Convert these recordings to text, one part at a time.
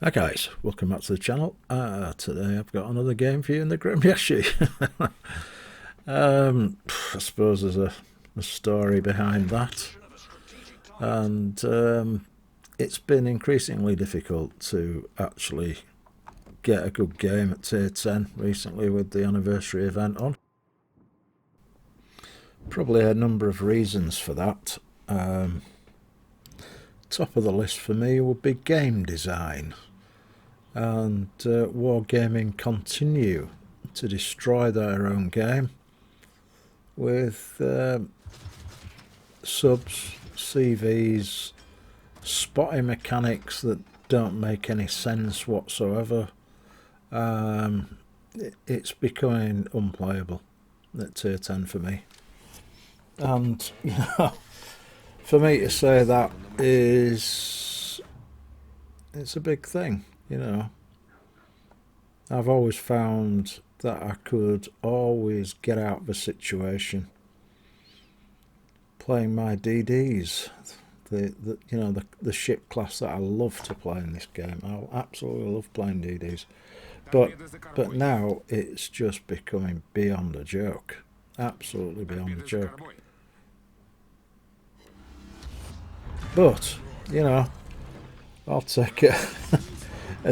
Hi guys, welcome back to the channel. Today I've got another game for you in the Gremyashchy. I suppose there's a story behind that, and it's been increasingly difficult to actually get a good game at tier 10 recently with the anniversary event on. Probably a number of reasons for that. Top of the list for me would be game design. And Wargaming continue to destroy their own game with subs, CVs, spotting mechanics that don't make any sense whatsoever. It's becoming unplayable at tier 10 for me. And, for me to say that it's a big thing. I've always found that I could always get out of a situation playing my DDs, the ship class that I love to play in this game. I absolutely love playing DDs, but now it's just becoming beyond a joke, absolutely beyond a joke. But I'll take a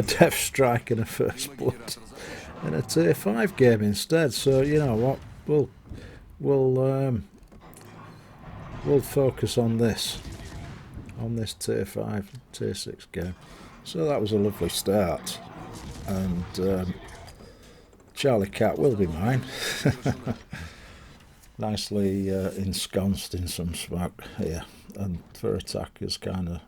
Death Strike and a First Blood in a tier 5 game instead. So you know what, we'll focus on this tier 5, tier 6 game. So that was a lovely start, and Charlie Cat will be mine. Nicely ensconced in some smoke here, and for attack is kind of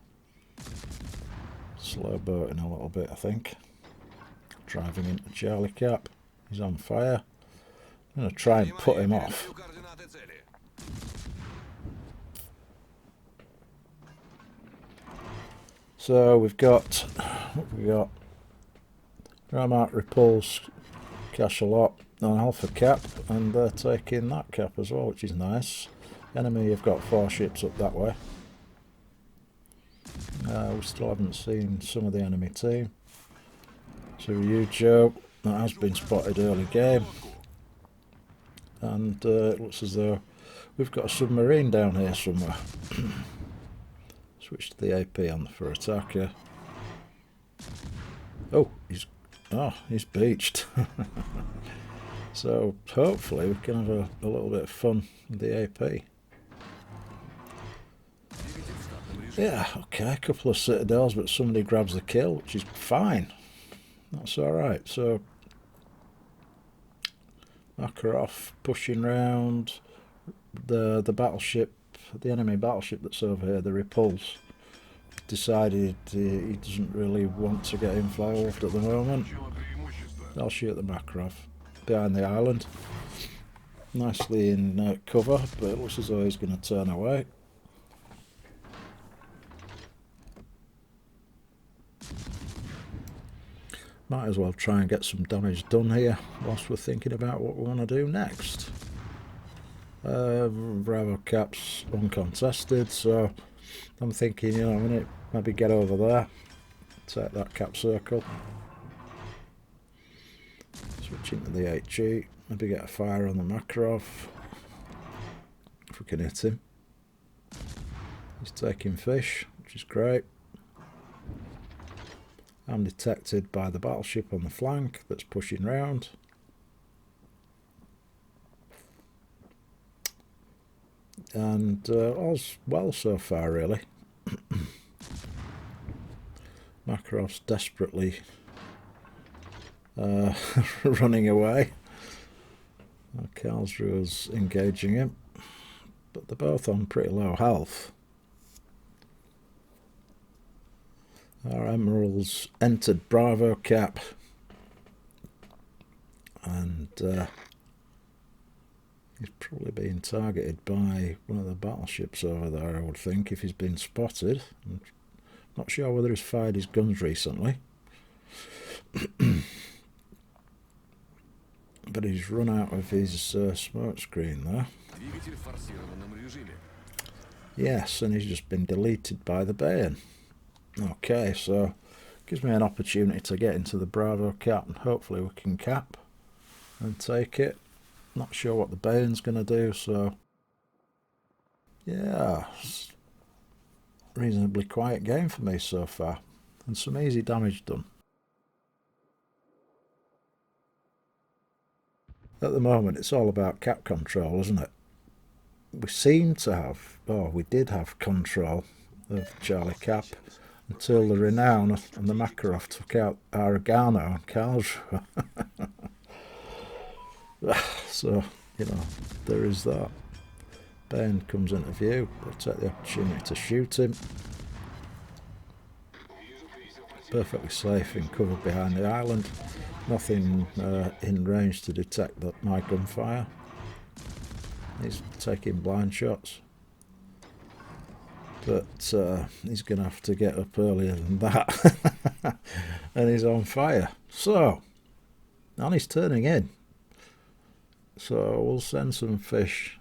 slow boating a little bit, I think. Driving into Charlie Cap. He's on fire. I'm going to try and put him off. So we've got Ramark Repulse, Cachalot on Alpha Cap, and they're taking that cap as well, which is nice. Enemy have got 4 ships up that way. We still haven't seen some of the enemy team. So you, Joe, that has been spotted early game, and it looks as though we've got a submarine down here somewhere. Switch to the AP on for attacker. Oh, he's beached. So hopefully we can have a little bit of fun with the AP. Yeah, okay, a couple of citadels, but somebody grabs the kill, which is fine. That's alright. So Makarov pushing round the battleship, the enemy battleship that's over here, the Repulse. Decided he doesn't really want to get involved at the moment. I'll shoot the Makarov behind the island. Nicely in cover, but it looks as though he's going to turn away. Might as well try and get some damage done here whilst we're thinking about what we want to do next. Bravo Cap's uncontested, so I'm thinking, I'm going to maybe get over there, take that cap circle, switch into the HE, maybe get a fire on the Makarov, if we can hit him. He's taking fish, which is great. I'm detected by the battleship on the flank that's pushing round. And all's well so far, really. Makarov's desperately running away. Karlsruhe's engaging him, but they're both on pretty low health. Our Emeralds entered Bravo Cap, and he's probably being targeted by one of the battleships over there, I would think, if he's been spotted. I'm not sure whether he's fired his guns recently. But he's run out of his smoke screen there. Yes, and he's just been deleted by the Bayern. Okay, so Gives me an opportunity to get into the Bravo cap, and hopefully we can cap and take it. Not sure what the Bane's going to do, so yeah, it's a reasonably quiet game for me so far, and some easy damage done. At the moment it's all about cap control, isn't it? We seem to have, we did have control of Charlie Cap until the Renown and the Makarov took out Aragano and Karlsruhe. So, you know, there is that. Bane comes into view. I'll take the opportunity to shoot him. Perfectly safe and covered behind the island. Nothing in range to detect that my gunfire. He's taking blind shots. But he's going to have to get up earlier than that. And he's on fire. So, and he's turning in. So we'll send some fish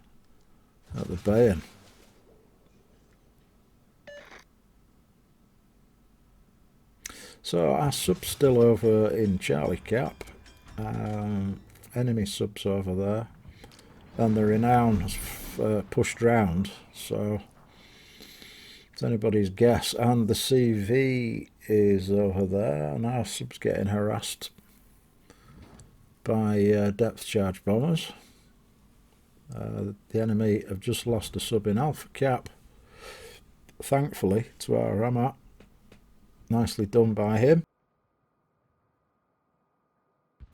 at the Bayern. So our sub's still over in Charlie Cap. Enemy sub's over there. And the Renown has pushed round. So it's anybody's guess. And the CV is over there. And our sub's getting harassed by depth charge bombers. The enemy have just lost a sub in Alpha Cap. Thankfully, to our Ramat. Nicely done by him.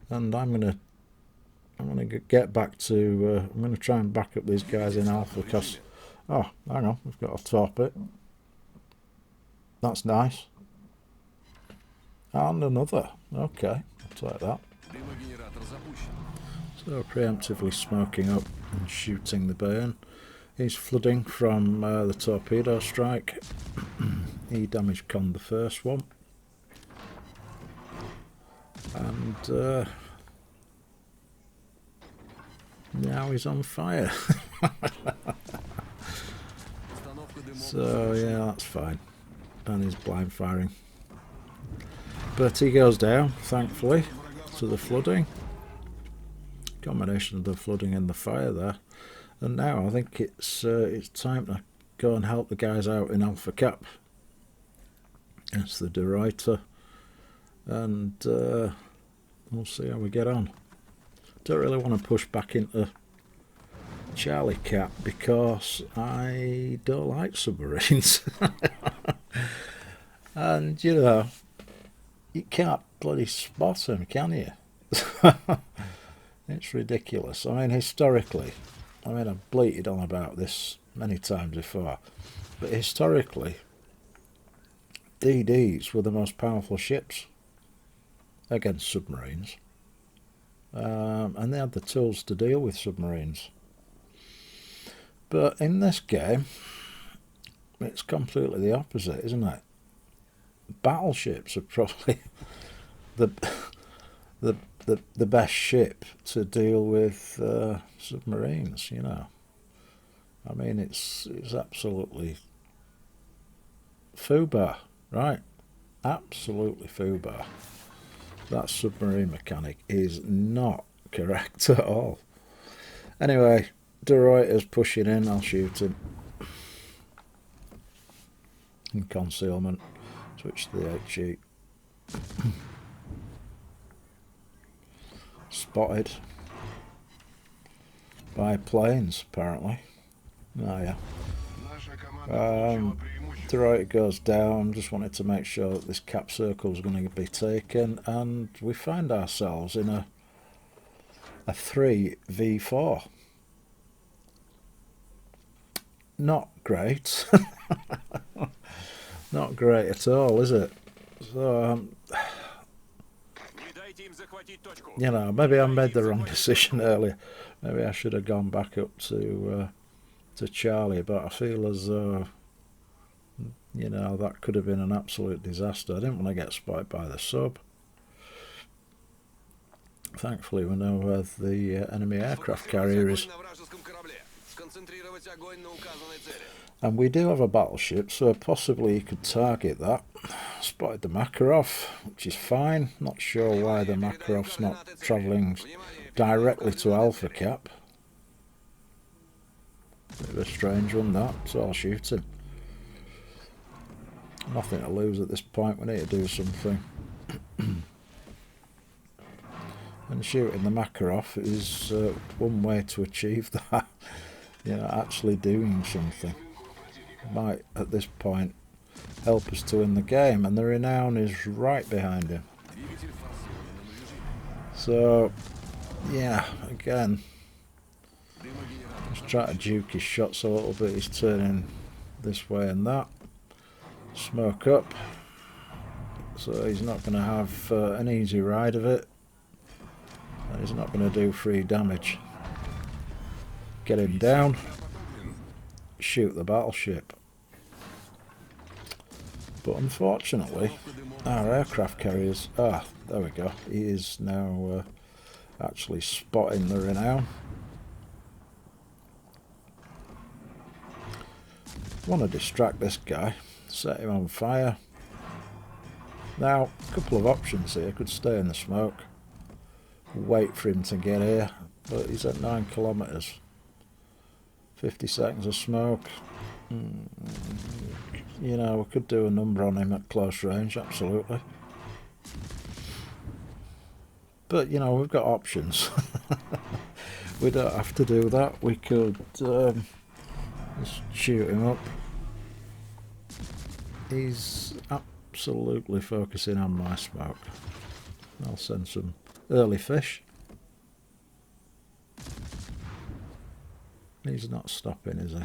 And I'm gonna get back to. I'm gonna try and back up these guys in Alpha because. Oh, hang on, we've got a torpid. That's nice. And another. Okay, I'll take that. So preemptively smoking up and shooting the Bayern. He's flooding from the torpedo strike. He damage conned the first one. And now he's on fire. So yeah, that's fine. And he's blind firing. But he goes down, thankfully, to the flooding. Combination of the flooding and the fire there. And now I think it's time to go and help the guys out in Alpha Cap. It's the De Ruyter. And we'll see how we get on. Don't really want to push back into Charlie Cap because I don't like submarines. And you know, you can't bloody spot them, can you? It's ridiculous. I mean, historically, I've bleated on about this many times before, but historically, DDs were the most powerful ships against submarines, and they had the tools to deal with submarines. But in this game, it's completely the opposite, isn't it? Battleships are probably the best ship to deal with submarines. You know, I mean, it's absolutely foobar, right? Absolutely foobar. That submarine mechanic is not correct at all. Anyway, De Ruyter's pushing in. I'll shoot him. In concealment. Switch to the HE. Spotted by planes, apparently. Oh yeah. De Ruyter goes down. Just wanted to make sure that this cap circle is going to be taken, and we find ourselves in a 3v4. Not great. Not great at all, is it? So, you know, maybe I made the wrong decision earlier. Maybe I should have gone back up to Charlie, but I feel as though, you know, that could have been an absolute disaster. I didn't want to get spotted by the sub. Thankfully, we know where the enemy aircraft carrier is. And we do have a battleship, so possibly you could target that. spotted the Makarov, which is fine. Not sure why the Makarov's not travelling directly to Alpha Cap. Bit of a strange one, that, so I'll shoot him. Nothing to lose at this point, we need to do something. And shooting the Makarov is one way to achieve that. You know, actually doing something. Might, at this point, help us to win the game, and the Renown is right behind him. So, yeah, again, just try to juke his shots a little bit. He's turning this way and that. Smoke up. So he's not going to have an easy ride of it. And he's not going to do free damage. Get him down. Shoot the battleship. But unfortunately, our aircraft carriers... Ah, there we go. He is now actually spotting the Renown. Want to distract this guy. Set him on fire. Now, a couple of options here. Could stay in the smoke. Wait for him to get here. But he's at 9 kilometres. 50 seconds of smoke. You know, we could do a number on him at close range, absolutely. But, you know, we've got options. We don't have to do that. We could just shoot him up. He's absolutely focusing on my smoke. I'll send some early fish. He's not stopping, is he?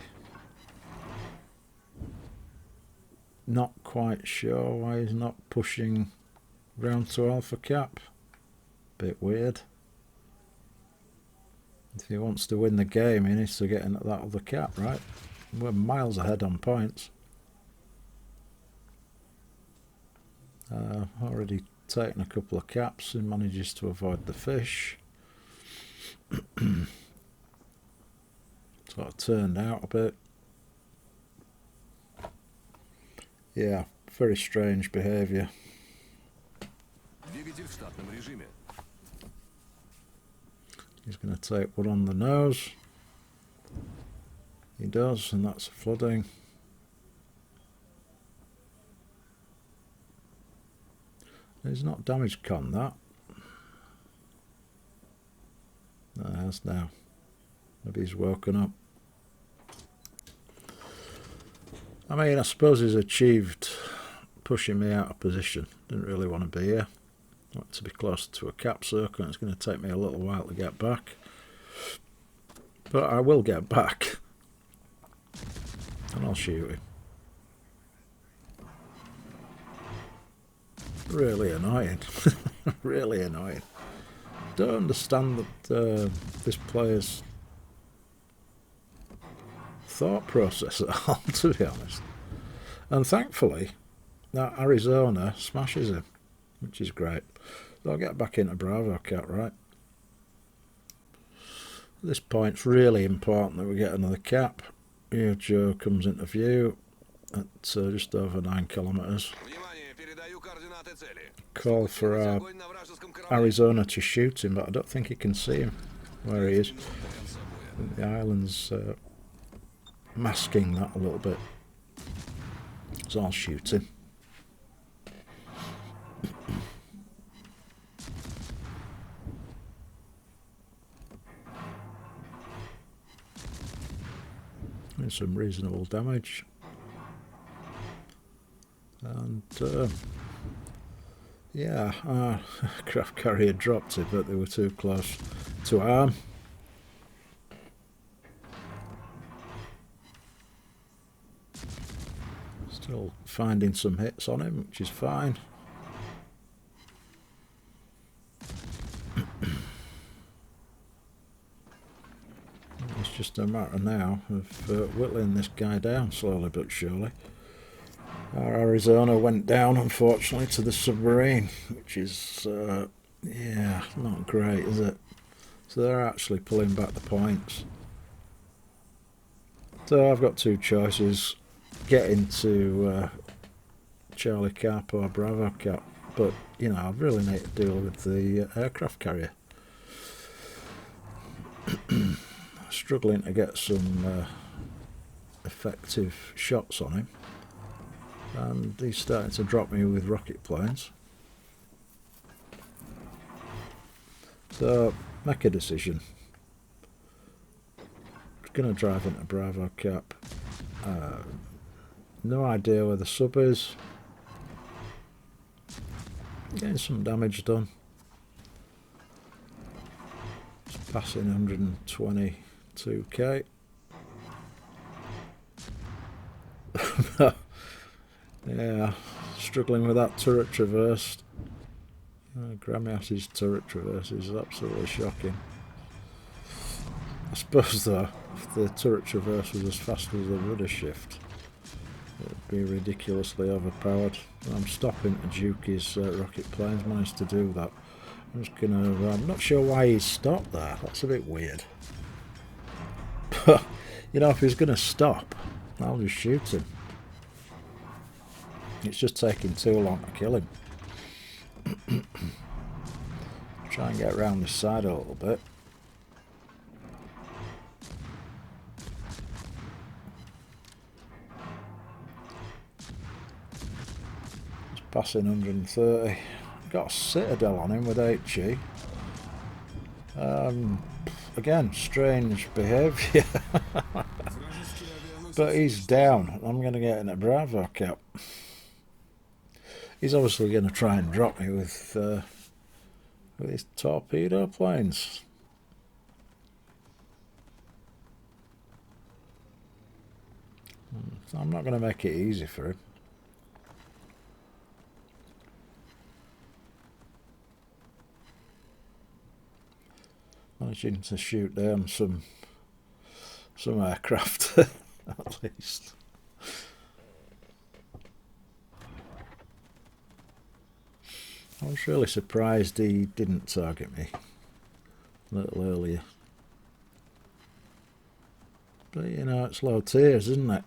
Not quite sure why he's not pushing round to Alpha Cap. Bit weird. If he wants to win the game, he needs to get in at that other cap, right? We're miles ahead on points. Already taken a couple of caps and manages to avoid the fish. Sort of turned out a bit. Yeah, very strange behaviour. He's going to take one on the nose. He does, and that's flooding. He's not damage con that. No, he has now. Maybe he's woken up. I mean, I suppose he's achieved pushing me out of position. Didn't really want to be here. I want to be closer to a cap circle, and it's going to take me a little while to get back. But I will get back. And I'll shoot him. Really annoying. Really annoying. Don't understand that this player's thought process at all, to be honest. And thankfully, that Arizona smashes him, which is great. So I'll get back into Bravo Cat, right? At this point, it's really important that we get another cap. Here Joe comes into view at just over 9 kilometres. Call for Arizona to shoot him, but I don't think he can see him where he is. The island's masking that a little bit, so I'll shoot him. And some reasonable damage, and yeah, craft carrier dropped it, but they were too close to arm. Still finding some hits on him, which is fine. It's just a matter now of whittling this guy down slowly but surely. Our Arizona went down, unfortunately, to the submarine, which is, yeah, not great, is it? So they're actually pulling back the points. So I've got two choices. Get into Charlie Cap or Bravo Cap, but you know, I really need to deal with the aircraft carrier. Struggling to get some effective shots on him, and he's starting to drop me with rocket planes. So make a decision. I'm going to drive into Bravo Cap. No idea where the sub is. Getting some damage done. It's passing 122k. Yeah, struggling with that turret traverse. Gremyashchy's turret traverse is absolutely shocking. I suppose though, if the turret traverse was as fast as the rudder shift, it would be ridiculously overpowered. I'm stopping to juke his rocket planes, managed to do that. I'm just gonna, I'm not sure why he's stopped there, that's a bit weird. But, you know, if he's gonna stop, I'll just shoot him. It's just taking too long to kill him. Try and get around this side a little bit. It's passing 130. Got a citadel on him with HE. Again, strange behaviour. But he's down. I'm going to get in a Bravo Cap. He's obviously going to try and drop me with his torpedo planes. So I'm not going to make it easy for him. Managing to shoot down some aircraft at least. I was really surprised he didn't target me a little earlier. But you know, it's low tiers, isn't it?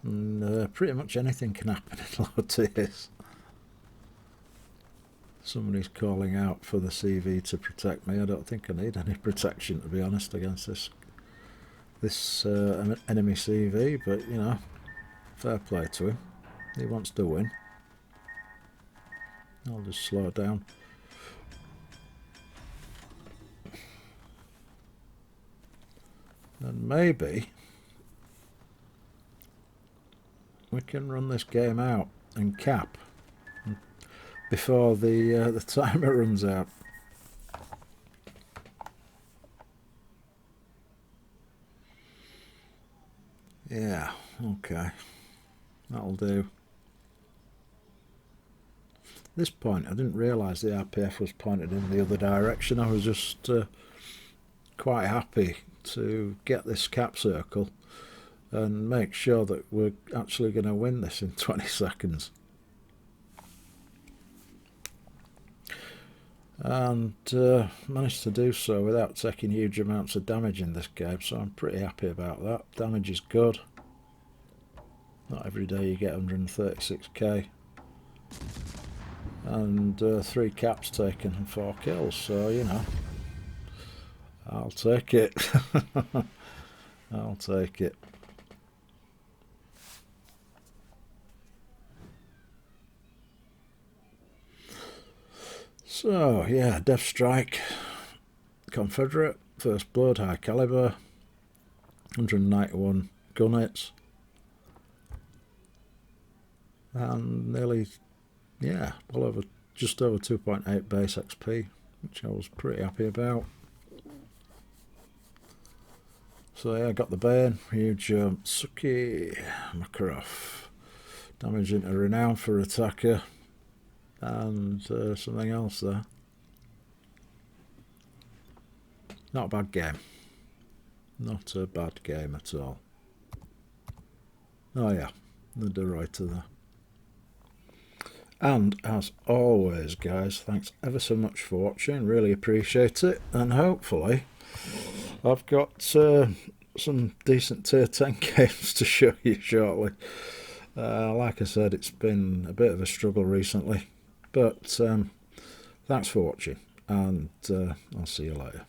And pretty much anything can happen in low tiers. Somebody's calling out for the CV to protect me. I don't think I need any protection, to be honest, against this enemy CV, but you know, fair play to him. He wants to win. I'll just slow down. And maybe we can run this game out and cap before the timer runs out. Yeah, okay, that'll do. At this point, I didn't realise the RPF was pointed in the other direction. I was just quite happy to get this cap circle and make sure that we're actually going to win this in 20 seconds. And managed to do so without taking huge amounts of damage in this game, so I'm pretty happy about that. Damage is good. Not every day you get 136k. And 3 caps taken and 4 kills, so you know, I'll take it. I'll take it. So yeah, Death Strike, Confederate, First Blood, High Caliber, 191 gun hits, and nearly, yeah, well over, just over 2.8 base XP, which I was pretty happy about. So yeah, I got the Bane, huge Suki Makarov, damage into Renown for attacker, and something else there. Not a bad game. Not a bad game at all. Oh yeah, the De Ruyter there. And as always, guys, thanks ever so much for watching, really appreciate it, and hopefully I've got some decent tier 10 games to show you shortly. Like I said, it's been a bit of a struggle recently, but thanks for watching, and I'll see you later.